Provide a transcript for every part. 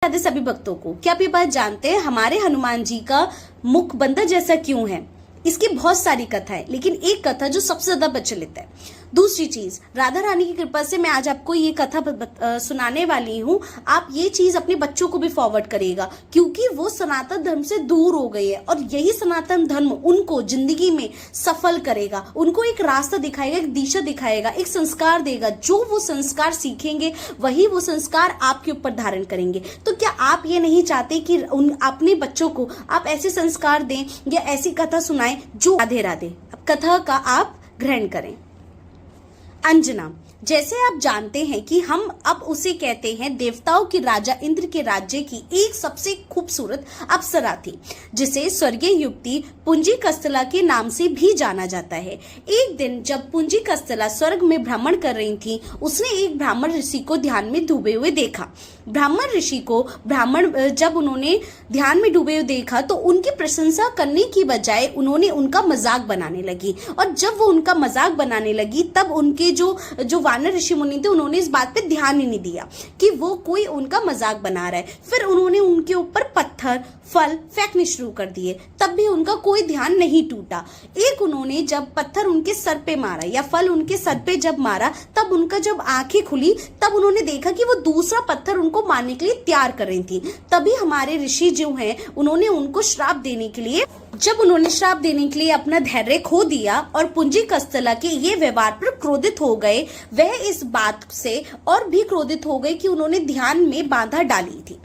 राधे सभी भक्तों को। क्या आप ये बात जानते हैं हमारे हनुमान जी का मुख बंदर जैसा क्यों है? इसकी बहुत सारी कथा है, लेकिन एक कथा जो सबसे ज्यादा प्रचलित है। दूसरी चीज, राधा रानी की कृपा से मैं आज आपको ये कथा सुनाने वाली हूँ। आप ये चीज अपने बच्चों को भी फॉरवर्ड करिएगा, क्योंकि वो सनातन धर्म से दूर हो गई है और यही सनातन धर्म उनको जिंदगी में सफल करेगा, उनको एक रास्ता दिखाएगा, एक दिशा दिखाएगा, एक संस्कार देगा। जो वो संस्कार सीखेंगे वही वो संस्कार आपके ऊपर धारण करेंगे। तो क्या आप ये नहीं चाहते कि अपने बच्चों को आप ऐसे संस्कार दें या ऐसी कथा सुनाएं जो राधे राधे कथा का आप ग्रहण करें? अंजना, जैसे आप जानते हैं कि हम अब उसे कहते हैं देवताओं की राजा इंद्र के राज्य की एक सबसे खूबसूरत अप्सरा थी, जिसे स्वर्गीय युवती पुंजी कस्तला के नाम से भी जाना जाता है। एक दिन जब पुंजी कस्तला स्वर्ग में भ्रमण कर रही थी, उसने एक ब्राह्मण ऋषि को ध्यान में डूबे हुए देखा। ब्राह्मण ऋषि को जब उन्होंने ध्यान में डूबे हुए देखा तो उनकी प्रशंसा करने की बजाय उन्होंने उनका मजाक बनाने लगी। और जब वो उनका मजाक बनाने लगी तब उनके जो वानर ऋषि मुनि थे उन्होंने इस बात पे ध्यान ही नहीं दिया कि वो कोई उनका मजाक बना रहा है। फिर उन्होंने उनके ऊपर पत्थर फल फेंकने शुरू कर दिए, तब भी उनका कोई ध्यान नहीं टूटा। एक उन्होंने जब पत्थर उनके सर पे मारा या फल उनके सर पे जब मारा, तब उनका जब आंखें खुली तब उन्होंने देखा कि वो दूसरा पत्थर उनको मारने के लिए तैयार कर रही थी। तभी हमारे ऋषि जो हैं उन्होंने उनको श्राप देने के लिए अपना धैर्य खो दिया और पुंजी कस्तला के ये व्यवहार पर क्रोधित हो गए। वह इस बात से और भी क्रोधित हो गए कि उन्होंने ध्यान में बाधा डाली थी।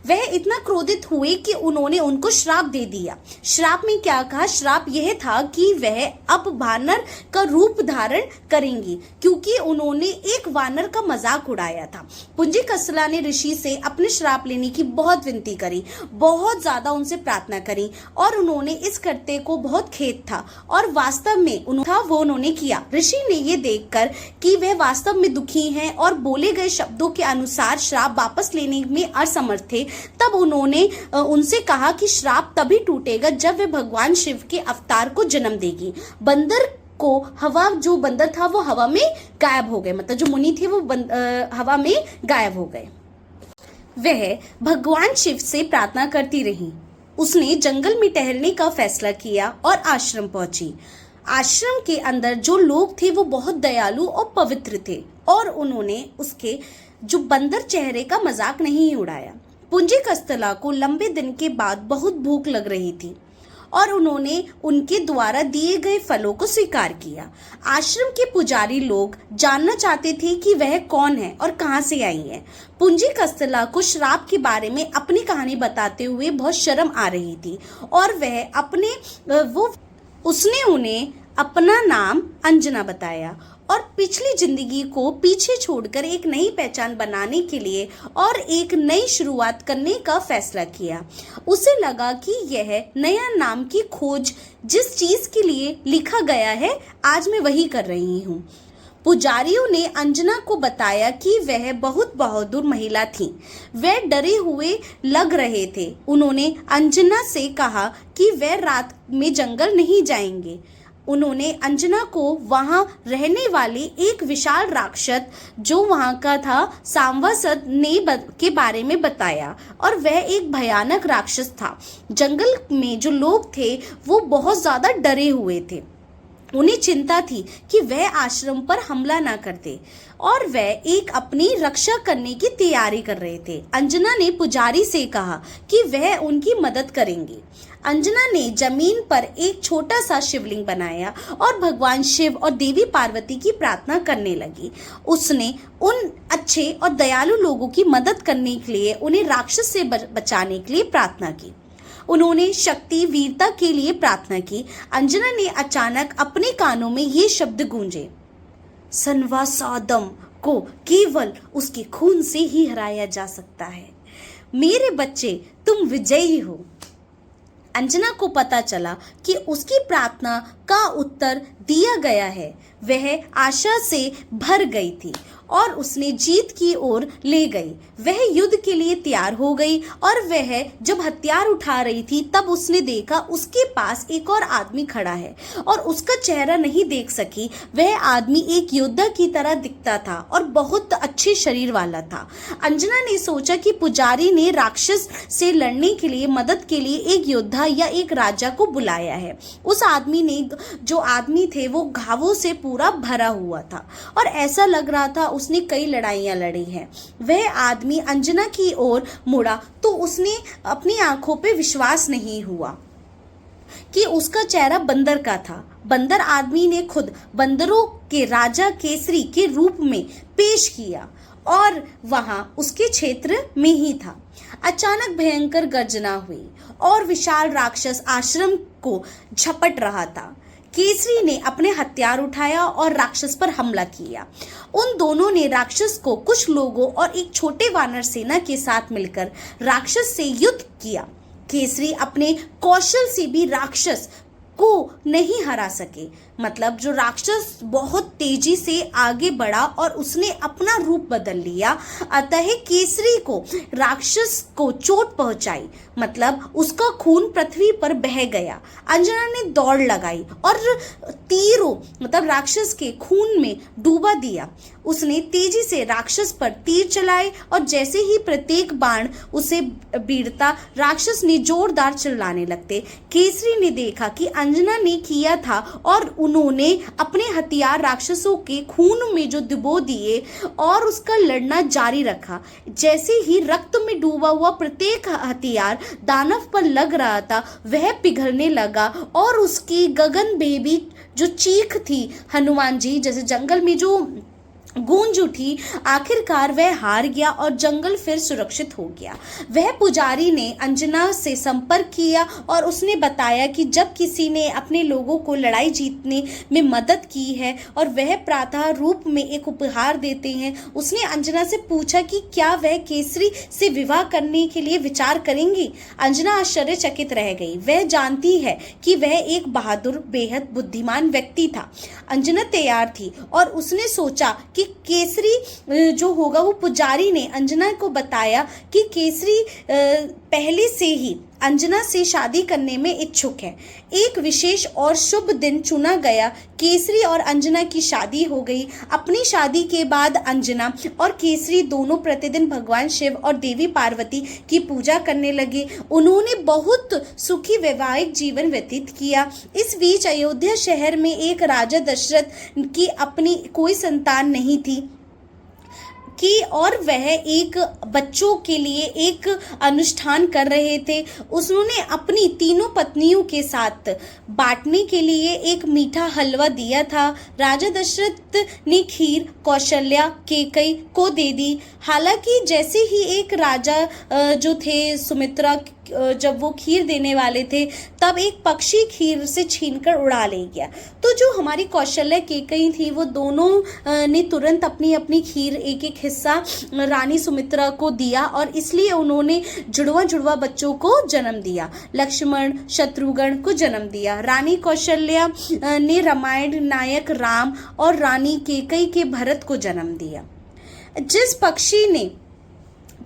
वह इतना क्रोधित हुए कि उन्होंने उनको श्राप दे दिया। श्राप में क्या कहा? श्राप यह था कि वह अब वानर का रूप धारण करेंगी, क्योंकि उन्होंने एक वानर का मजाक उड़ाया था। पुंजी कस्तला ने ऋषि से अपने श्राप लेने की बहुत विनती करी, बहुत ज्यादा उनसे प्रार्थना करी और उन्होंने इस कर्तव्य को बहुत खेद था और वास्तव में उन्होंने किया। ऋषि ने ये देखकर कि वह वास्तव में दुखी हैं और बोले गए शब्दों के अनुसार श्राप वापस लेने में असमर्थ थे, तब उन्होंने उनसे कहा कि श्राप तभी टूटेगा जब वे भगवान शिव के अवतार को जन्म देगी। बंदर था वो हवा में गायब हो गए, मतलब जो मुनि थे वो हवा में गायब हो गए। वह भगवान शिव से प्रार्थना करती रही। उसने जंगल में ठहरने का फैसला किया और आश्रम पहुंची। आश्रम के अंदर जो लोग थे वो बहुत दयालु और पवित्र थे और उन्होंने उसके जो बंदर चेहरे का मजाक नहीं उड़ाया। पुंजी कस्तला को लंबे दिन के बाद बहुत भूख लग रही थी और उन्होंने उनके द्वारा दिए गए फलों को स्वीकार किया। आश्रम के पुजारी लोग जानना चाहते थे कि वह कौन है और कहां से आई है। पुंजी कस्तला को श्राप के बारे में अपनी कहानी बताते हुए बहुत शर्म आ रही थी और उसने उन्हें अपना नाम अंजना बताया और पिछली जिंदगी को पीछे छोड़कर एक नई पहचान बनाने के लिए और एक नई शुरुआत करने का फैसला किया। उसे लगा कि यह नया नाम की खोज जिस चीज के लिए लिखा गया है आज मैं वही कर रही हूँ। पुजारियों ने अंजना को बताया कि वह बहुत बहादुर महिला थी। वे डरे हुए लग रहे थे। उन्होंने अंजना से कहा कि वे रात में जंगल नहीं जाएंगे। उन्होंने अंजना को वहां रहने वाले एक विशाल राक्षस जो वहां का था सांवसद के बारे में बताया और वह एक भयानक राक्षस था। जंगल में जो लोग थे वो बहुत ज्यादा डरे हुए थे। उन्हें चिंता थी कि वह आश्रम पर हमला ना करते और वह एक अपनी रक्षा करने की तैयारी कर रहे थे। अंजना ने पुजारी से कहा कि वह उनकी मदद करेंगे। अंजना ने जमीन पर एक छोटा सा शिवलिंग बनाया और भगवान शिव और देवी पार्वती की प्रार्थना करने लगी। उसने उन अच्छे और दयालु लोगों की मदद करने के लिए उन्हें राक्षस से बचाने के लिए प्रार्थना की। उन्होंने शक्ति वीरता के लिए प्रार्थना की। अंजना ने अचानक अपने कानों में ये शब्द गूंजे, सनवासादम को केवल उसके खून से ही हराया जा सकता है। मेरे बच्चे, तुम विजयी हो। अंजना को पता चला कि उसकी प्रार्थना का उत्तर दिया गया है। वह आशा से भर गई थी और उसने जीत की ओर ले गई। वह युद्ध के लिए तैयार हो गई और वह जब हथियार उठा रही थी तब उसने देखा उसके पास एक और आदमी खड़ा है और उसका चेहरा नहीं देख सकी। वह आदमी एक योद्धा की तरह दिखता था और बहुत अच्छे शरीर वाला था। अंजना ने सोचा कि पुजारी ने राक्षस से लड़ने के लिए मदद के लिए एक योद्धा या एक राजा को बुलाया है। उस आदमी ने जो आदमी थे वो घावों से पूरा भरा हुआ था और ऐसा लग रहा था उसने कई लड़ाइयां लड़ी हैं। वह आदमी अंजना की ओर मुड़ा तो उसने अपनी आंखों पे विश्वास नहीं हुआ कि उसका चेहरा बंदर का था। बंदर आदमी ने खुद बंदरों के राजा केसरी के रूप में पेश किया और वहां उसके क्षेत्र में ही था। अचानक भयंकर गर्जना हुई और विशाल राक्षस आश्रम को झपट रहा था। केसरी ने अपने हथियार उठाया और राक्षस पर हमला किया। उन दोनों ने राक्षस को कुछ लोगों और एक छोटे वानर सेना के साथ मिलकर राक्षस से युद्ध किया। केसरी अपने कौशल से भी राक्षस को नहीं हरा सके। मतलब जो राक्षस बहुत तेजी से आगे बढ़ा और उसने अपना रूप बदल लिया। अतः केसरी को राक्षस को चोट पहुंचाई, मतलब उसका खून पृथ्वी पर बह गया। अंजना ने दौड़ लगाई और तीरों मतलब राक्षस के खून में डूबा दिया। उसने तेजी से राक्षस पर तीर चलाए और जैसे ही प्रत्येक बाण उसे भिड़ता राक्षस ने जोरदार चिल्लाने लगते। केसरी ने देखा कि अंजना ने किया था और उन्होंने अपने हथियार राक्षसों के खून में जो डुबो दिए और उसका लड़ना जारी रखा। जैसे ही रक्त में डूबा हुआ प्रत्येक हथियार दानव पर लग रहा था वह पिघलने लगा और उसकी गगनभेदी जो चीख थी हनुमान जी जैसे जंगल में जो गूंज उठी, आखिरकार वह हार गया और जंगल फिर सुरक्षित हो गया। वह पुजारी ने अंजना से संपर्क किया और उसने बताया कि जब किसी ने अपने लोगों को लड़ाई जीतने में मदद की है और वह प्रातः रूप में एक उपहार देते हैं। उसने अंजना से पूछा कि क्या वह केसरी से विवाह करने के लिए विचार करेंगी। अंजना आश्चर्यचकित रह गई। वह जानती है कि वह एक बहादुर बेहद बुद्धिमान व्यक्ति था। अंजना तैयार थी और उसने सोचा कि केसरी जो होगा वो पुजारी ने अंजना को बताया कि केसरी पहले से ही अंजना से शादी करने में इच्छुक है। एक विशेष और शुभ दिन चुना गया। केसरी और अंजना की शादी हो गई। अपनी शादी के बाद अंजना और केसरी दोनों प्रतिदिन भगवान शिव और देवी पार्वती की पूजा करने लगे। उन्होंने बहुत सुखी वैवाहिक जीवन व्यतीत किया। इस बीच अयोध्या शहर में एक राजा दशरथ की अपनी कोई संतान नहीं थी कि और वह एक बच्चों के लिए एक अनुष्ठान कर रहे थे। उन्होंने अपनी तीनों पत्नियों के साथ बांटने के लिए एक मीठा हलवा दिया था। राजा दशरथ ने खीर कौशल्या केकई को दे दी। हालांकि जैसे ही एक राजा जो थे सुमित्रा जब वो खीर देने वाले थे तब एक पक्षी खीर से छीनकर उड़ा ले गया। तो जो हमारी कौशल्या केकई थी वो दोनों ने तुरंत अपनी अपनी खीर एक एक हिस्सा रानी सुमित्रा को दिया और इसलिए उन्होंने जुड़वा जुड़वा बच्चों को जन्म दिया। लक्ष्मण शत्रुघ्न को जन्म दिया। रानी कौशल्या ने रामायण नायक राम और रानी केकई के भरत को जन्म दिया। जिस पक्षी ने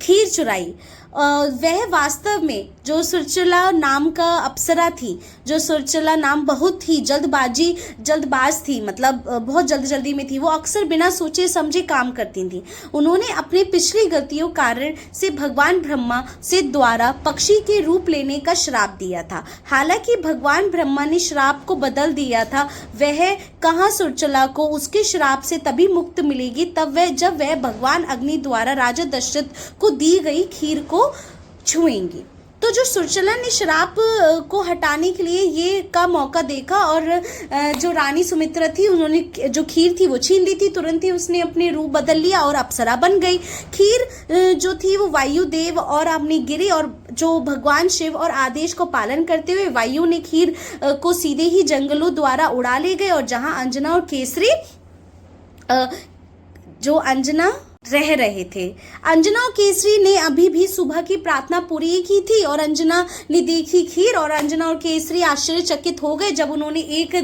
खीर चुराई वह वास्तव में जो सुरचला नाम का अप्सरा थी। जो सुरचला नाम बहुत ही जल्दबाज थी, मतलब बहुत जल्दी में थी। वो अक्सर बिना सोचे समझे काम करती थी। उन्होंने अपनी पिछली गलतियों कारण से भगवान ब्रह्मा से द्वारा पक्षी के रूप लेने का श्राप दिया था। हालांकि भगवान ब्रह्मा ने श्राप को बदल दिया था। वह कहाँ सुरचला को उसके श्राप से तभी मुक्त मिलेगी जब वह भगवान अग्नि द्वारा राजा दशरथ को दी गई खीर को छुएंगी। तो जो सुरचला ने श्राप को हटाने के लिए ये का मौका देखा और जो रानी सुमित्रा थी उन्होंने जो खीर थी वो छीन ली थी। तुरंत ही उसने अपने रूप बदल लिया और अप्सरा बन गई। खीर जो थी वो वायुदेव और अपनी गिरी और जो भगवान शिव और आदेश को पालन करते हुए वायु ने खीर को सीधे ही जंगलों द्वारा उड़ा ले गए और जहां अंजना और केसरी जो अंजना रह रहे थे। अंजना और केसरी ने अभी भी सुबह की प्रार्थना पूरी की थी और अंजना ने देखी खीर और अंजना और केसरी आश्चर्यचकित हो गए जब उन्होंने एक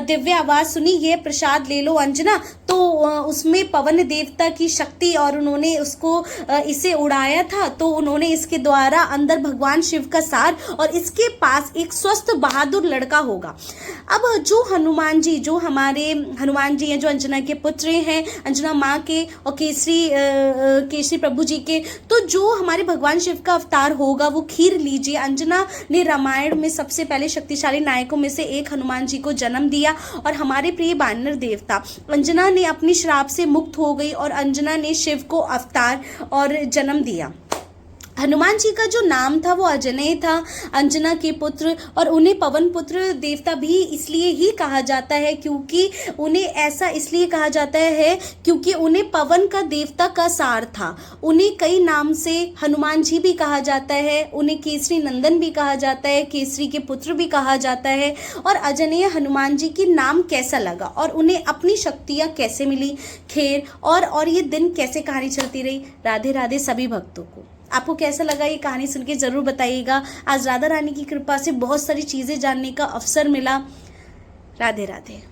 दिव्य आवाज सुनी, ये प्रसाद ले लो अंजना। तो उसमें पवन देवता की शक्ति और उन्होंने उसको इसे उड़ाया था, तो उन्होंने इसके द्वारा अंदर भगवान शिव का सार और इसके पास एक स्वस्थ बहादुर लड़का होगा। अब जो हनुमान जी, जो हमारे हनुमान जी हैं, जो अंजना के पुत्र हैं, अंजना माँ के और केसरी प्रभु जी के, तो जो हमारे भगवान शिव का अवतार होगा वो खीर लीजिए। अंजना ने रामायण में सबसे पहले शक्तिशाली नायकों में से एक हनुमान जी को जन्म दिया और हमारे प्रिय वानर देवता अंजना ने अपनी श्राप से मुक्त हो गई और अंजना ने शिव को अवतार और जन्म दिया। हनुमान जी का जो नाम था वो अजनेय था, अंजना के पुत्र, और उन्हें पवन पुत्र देवता भी इसलिए ही कहा जाता है क्योंकि उन्हें ऐसा इसलिए कहा जाता है क्योंकि उन्हें पवन का देवता का सार था। उन्हें कई नाम से हनुमान जी भी कहा जाता है, उन्हें केसरी नंदन भी कहा जाता है, केसरी के पुत्र भी कहा जाता है। और अजनेय हनुमान जी की नाम कैसा लगा और उन्हें अपनी शक्तियाँ कैसे मिली, खैर और ये दिन कैसे कहानी चलती रही। राधे राधे सभी भक्तों को। आपको कैसा लगा ये कहानी सुन के ज़रूर बताइएगा। आज राधा रानी की कृपा से बहुत सारी चीज़ें जानने का अवसर मिला। राधे राधे।